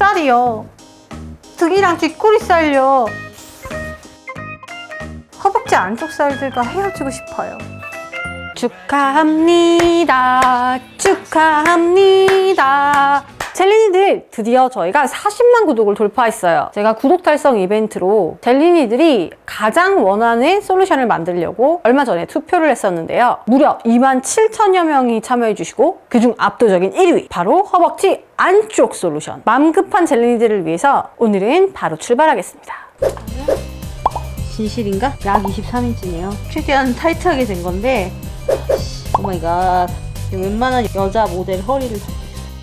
살이요. 등이랑 뒷구리살요. 허벅지 안쪽 살들과 헤어지고 싶어요. 축하합니다. 축하합니다. 젤리니들, 드디어 저희가 40만 구독을 돌파했어요. 제가 구독 달성 이벤트로 젤리니들이 가장 원하는 솔루션을 만들려고 얼마 전에 투표를 했었는데요. 무려 27,000여 명이 참여해주시고 그중 압도적인 1위, 바로 허벅지 안쪽 솔루션. 마음 급한 젤리니들을 위해서 오늘은 바로 출발하겠습니다. 진실인가? 약 23인치네요. 최대한 타이트하게 된 건데, 오마이갓, 웬만한 여자 모델 허리를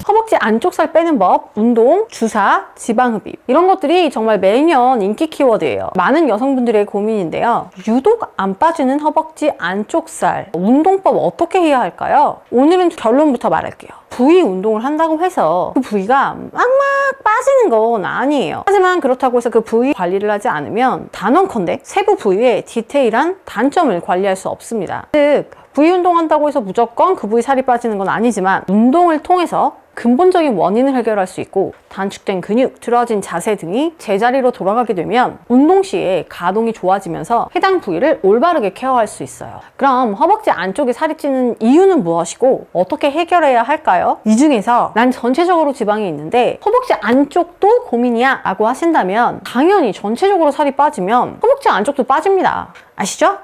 허벅지 안쪽 살 빼는 법, 운동, 주사, 지방 흡입, 이런 것들이 정말 매년 인기 키워드예요. 많은 여성분들의 고민인데요. 유독 안 빠지는 허벅지 안쪽 살, 운동법 어떻게 해야 할까요? 오늘은 결론부터 말할게요. 부위 운동을 한다고 해서 그 부위가 막막 빠지는 건 아니에요. 하지만 그렇다고 해서 그 부위 관리를 하지 않으면 단언컨대 세부 부위의 디테일한 단점을 관리할 수 없습니다. 즉, 부위 운동한다고 해서 무조건 그 부위 살이 빠지는 건 아니지만 운동을 통해서 근본적인 원인을 해결할 수 있고 단축된 근육, 틀어진 자세 등이 제자리로 돌아가게 되면 운동 시에 가동이 좋아지면서 해당 부위를 올바르게 케어할 수 있어요. 그럼 허벅지 안쪽에 살이 찌는 이유는 무엇이고 어떻게 해결해야 할까요? 이 중에서 난 전체적으로 지방이 있는데 허벅지 안쪽도 고민이야 라고 하신다면 당연히 전체적으로 살이 빠지면 허벅지 안쪽도 빠집니다. 아시죠?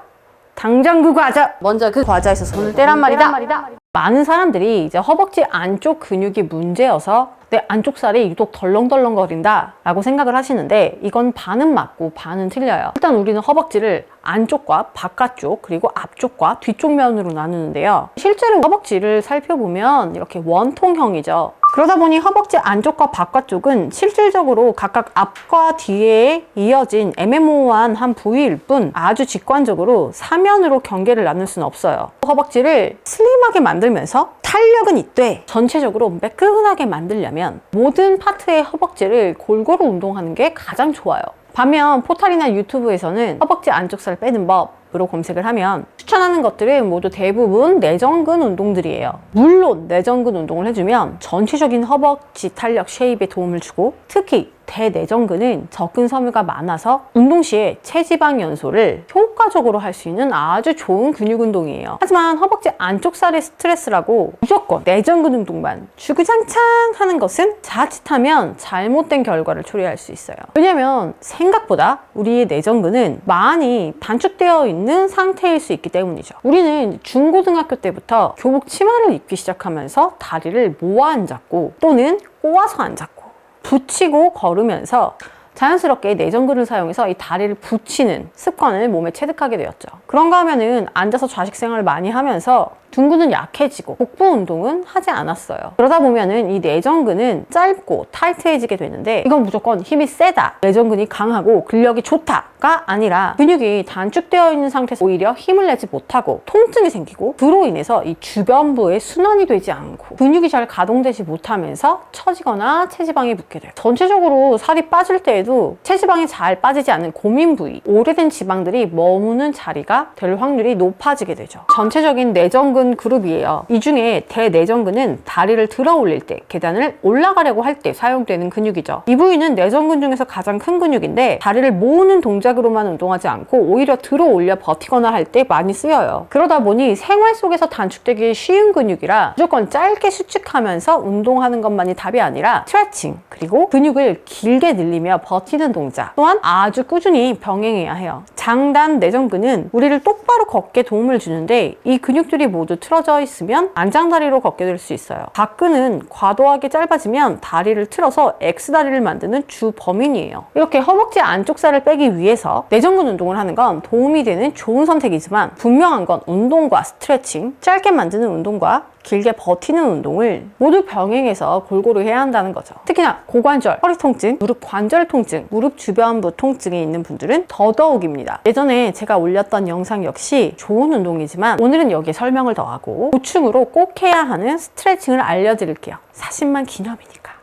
당장 그 과자! 먼저 그 과자에서 손을 떼란 말이다. 많은 사람들이 이제 허벅지 안쪽 근육이 문제여서 내 안쪽 살이 유독 덜렁덜렁거린다 라고 생각을 하시는데 이건 반은 맞고 반은 틀려요. 일단 우리는 허벅지를 안쪽과 바깥쪽 그리고 앞쪽과 뒤쪽 면으로 나누는데요. 실제로 허벅지를 살펴보면 이렇게 원통형이죠. 그러다 보니 허벅지 안쪽과 바깥쪽은 실질적으로 각각 앞과 뒤에 이어진 애매모호한 한 부위일 뿐 아주 직관적으로 사면으로 경계를 나눌 수는 없어요. 허벅지를 슬림하게 만들면서 탄력은 있되 전체적으로 매끈하게 만들려면 모든 파트의 허벅지를 골고루 운동하는 게 가장 좋아요. 반면 포탈이나 유튜브에서는 허벅지 안쪽 살 빼는 법으로 검색을 하면 추천하는 것들은 모두 대부분 내전근 운동들이에요. 물론 내전근 운동을 해주면 전체적인 허벅지 탄력 쉐입에 도움을 주고 특히 대내전근은 접근 섬유가 많아서 운동 시에 체지방 연소를 효과적으로 할 수 있는 아주 좋은 근육 운동이에요. 하지만 허벅지 안쪽 살의 스트레스라고 무조건 내전근 운동만 주구장창 하는 것은 자칫하면 잘못된 결과를 초래할 수 있어요. 왜냐면 생각보다 우리의 내전근은 많이 단축되어 있는 상태일 수 있기 때문이죠. 우리는 중고등학교 때부터 교복 치마를 입기 시작하면서 다리를 모아 앉았고 또는 꼬아서 앉았고 붙이고 걸으면서 자연스럽게 내전근을 사용해서 이 다리를 붙이는 습관을 몸에 체득하게 되었죠. 그런가 하면은 앉아서 좌식 생활을 많이 하면서 둔근은 약해지고 복부 운동은 하지 않았어요. 그러다 보면은 이 내전근은 짧고 타이트해지게 되는데 이건 무조건 힘이 세다, 내전근이 강하고 근력이 좋다가 아니라 근육이 단축되어 있는 상태에서 오히려 힘을 내지 못하고 통증이 생기고 그로 인해서 이 주변부에 순환이 되지 않고 근육이 잘 가동되지 못하면서 처지거나 체지방이 붙게 돼요. 전체적으로 살이 빠질 때에도 체지방이 잘 빠지지 않는 고민 부위, 오래된 지방들이 머무는 자리가 될 확률이 높아지게 되죠. 전체적인 내전근 그룹이에요. 이 중에 대내전근은 다리를 들어 올릴 때, 계단을 올라가려고 할 때 사용되는 근육이죠. 이 부위는 내전근 중에서 가장 큰 근육인데 다리를 모으는 동작으로만 운동하지 않고 오히려 들어 올려 버티거나 할 때 많이 쓰여요. 그러다 보니 생활 속에서 단축되기 쉬운 근육이라 무조건 짧게 수축하면서 운동하는 것만이 답이 아니라 스트레칭, 그리고 근육을 길게 늘리며 버티는 동작 또한 아주 꾸준히 병행해야 해요. 장단 내전근은 우리를 똑바로 걷게 도움을 주는데 이 근육들이 모두 틀어져 있으면 안장다리로 걷게 될 수 있어요. 박근은 과도하게 짧아지면 다리를 틀어서 X다리를 만드는 주 범인이에요. 이렇게 허벅지 안쪽 살을 빼기 위해서 내전근 운동을 하는 건 도움이 되는 좋은 선택이지만 분명한 건 운동과 스트레칭, 짧게 만드는 운동과 길게 버티는 운동을 모두 병행해서 골고루 해야 한다는 거죠. 특히나 고관절, 허리 통증, 무릎 관절 통증, 무릎 주변부 통증이 있는 분들은 더더욱입니다. 예전에 제가 올렸던 영상 역시 좋은 운동이지만 오늘은 여기에 설명을 더하고 보충으로 꼭 해야 하는 스트레칭을 알려드릴게요. 40만 기념이니까.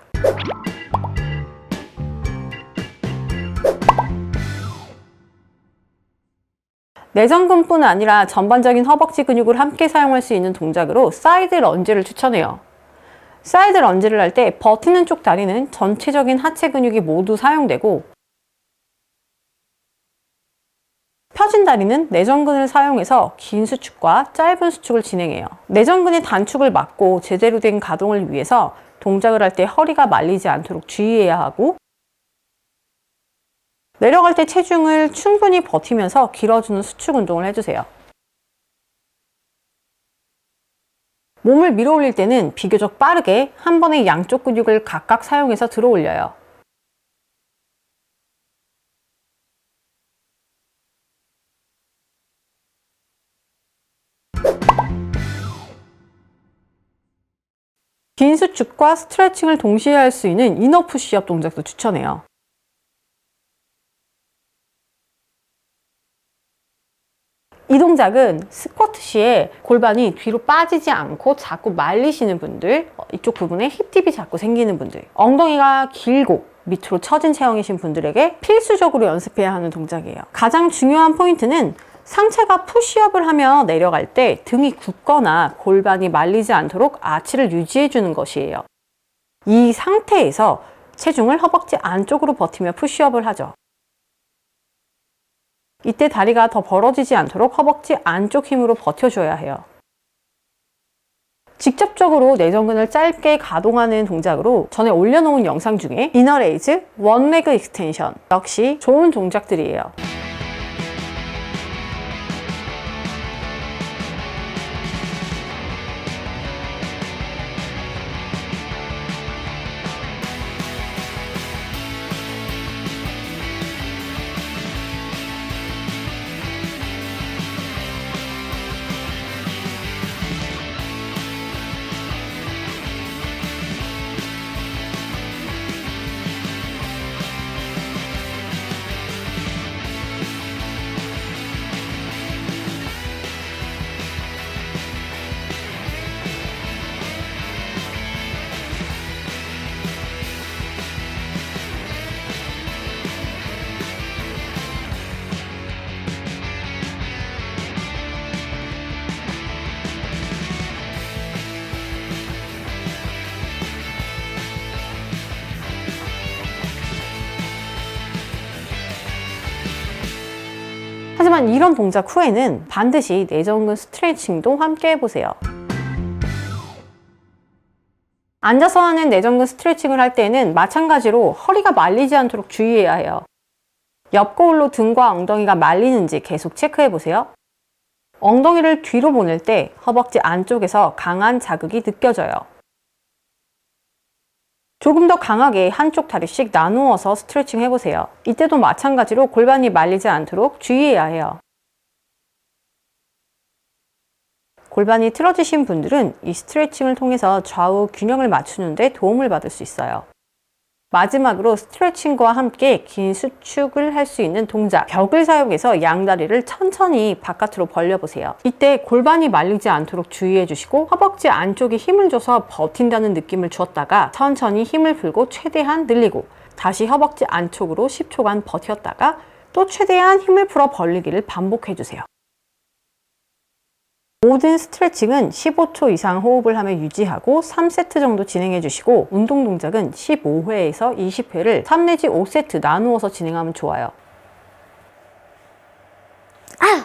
내전근뿐 아니라 전반적인 허벅지 근육을 함께 사용할 수 있는 동작으로 사이드 런지를 추천해요. 사이드 런지를 할 때 버티는 쪽 다리는 전체적인 하체 근육이 모두 사용되고, 펴진 다리는 내전근을 사용해서 긴 수축과 짧은 수축을 진행해요. 내전근의 단축을 막고 제대로 된 가동을 위해서 동작을 할 때 허리가 말리지 않도록 주의해야 하고, 내려갈 때 체중을 충분히 버티면서 길어주는 수축 운동을 해주세요. 몸을 밀어 올릴 때는 비교적 빠르게 한 번에 양쪽 근육을 각각 사용해서 들어 올려요. 긴 수축과 스트레칭을 동시에 할 수 있는 이너 푸시업 동작도 추천해요. 이 동작은 스쿼트 시에 골반이 뒤로 빠지지 않고 자꾸 말리시는 분들, 이쪽 부분에 힙딥이 자꾸 생기는 분들, 엉덩이가 길고 밑으로 처진 체형이신 분들에게 필수적으로 연습해야 하는 동작이에요. 가장 중요한 포인트는 상체가 푸시업을 하며 내려갈 때 등이 굳거나 골반이 말리지 않도록 아치를 유지해 주는 것이에요. 이 상태에서 체중을 허벅지 안쪽으로 버티며 푸시업을 하죠. 이때 다리가 더 벌어지지 않도록 허벅지 안쪽 힘으로 버텨줘야 해요. 직접적으로 내전근을 짧게 가동하는 동작으로 전에 올려놓은 영상 중에 이너 레이즈, 원 레그 익스텐션 역시 좋은 동작들이에요. 하지만 이런 동작 후에는 반드시 내전근 스트레칭도 함께 해보세요. 앉아서 하는 내전근 스트레칭을 할 때는 마찬가지로 허리가 말리지 않도록 주의해야 해요. 옆 거울로 등과 엉덩이가 말리는지 계속 체크해보세요. 엉덩이를 뒤로 보낼 때 허벅지 안쪽에서 강한 자극이 느껴져요. 조금 더 강하게 한쪽 다리씩 나누어서 스트레칭 해보세요. 이때도 마찬가지로 골반이 말리지 않도록 주의해야 해요. 골반이 틀어지신 분들은 이 스트레칭을 통해서 좌우 균형을 맞추는 데 도움을 받을 수 있어요. 마지막으로 스트레칭과 함께 긴 수축을 할 수 있는 동작, 벽을 사용해서 양다리를 천천히 바깥으로 벌려보세요. 이때 골반이 말리지 않도록 주의해 주시고 허벅지 안쪽에 힘을 줘서 버틴다는 느낌을 주었다가 천천히 힘을 풀고 최대한 늘리고 다시 허벅지 안쪽으로 10초간 버텼다가 또 최대한 힘을 풀어 벌리기를 반복해 주세요. 모든 스트레칭은 15초 이상 호흡을 하며 유지하고 3세트 정도 진행해 주시고 운동 동작은 15회에서 20회를 3 내지 5세트 나누어서 진행하면 좋아요.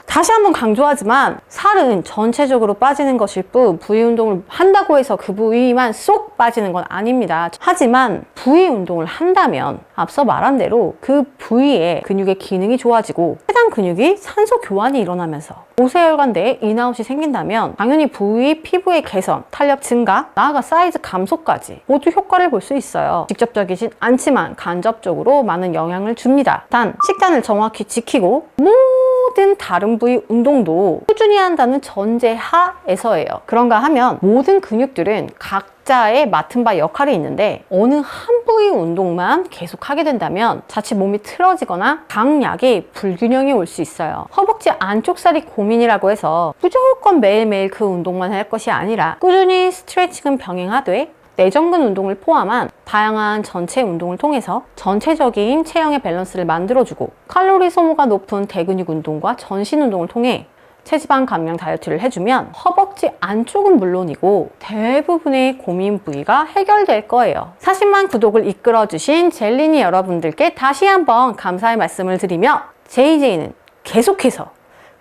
다시 한번 강조하지만 살은 전체적으로 빠지는 것일 뿐 부위 운동을 한다고 해서 그 부위만 쏙 빠지는 건 아닙니다. 하지만 부위 운동을 한다면 앞서 말한 대로 그 부위의 근육의 기능이 좋아지고 해당 근육이 산소 교환이 일어나면서 모세혈관대에 인아웃이 생긴다면 당연히 부위 피부의 개선, 탄력 증가, 나아가 사이즈 감소까지 모두 효과를 볼 수 있어요. 직접적이진 않지만 간접적으로 많은 영향을 줍니다. 단 식단을 정확히 지키고 모든 다른 부위 운동도 꾸준히 한다는 전제 하에서예요. 그런가 하면 모든 근육들은 각자의 맡은 바 역할이 있는데 어느 한 부위 운동만 계속 하게 된다면 자칫 몸이 틀어지거나 강약의 불균형이 올 수 있어요. 허벅지 안쪽 살이 고민이라고 해서 무조건 매일매일 그 운동만 할 것이 아니라 꾸준히 스트레칭은 병행하되 내전근 운동을 포함한 다양한 전체 운동을 통해서 전체적인 체형의 밸런스를 만들어주고 칼로리 소모가 높은 대근육 운동과 전신 운동을 통해 체지방 감량 다이어트를 해주면 허벅지 안쪽은 물론이고 대부분의 고민 부위가 해결될 거예요. 40만 구독을 이끌어주신 젤린이 여러분들께 다시 한번 감사의 말씀을 드리며 JJ는 계속해서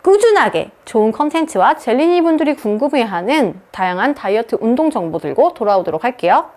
꾸준하게 좋은 컨텐츠와 젤린이 분들이 궁금해하는 다양한 다이어트 운동 정보 들고 돌아오도록 할게요.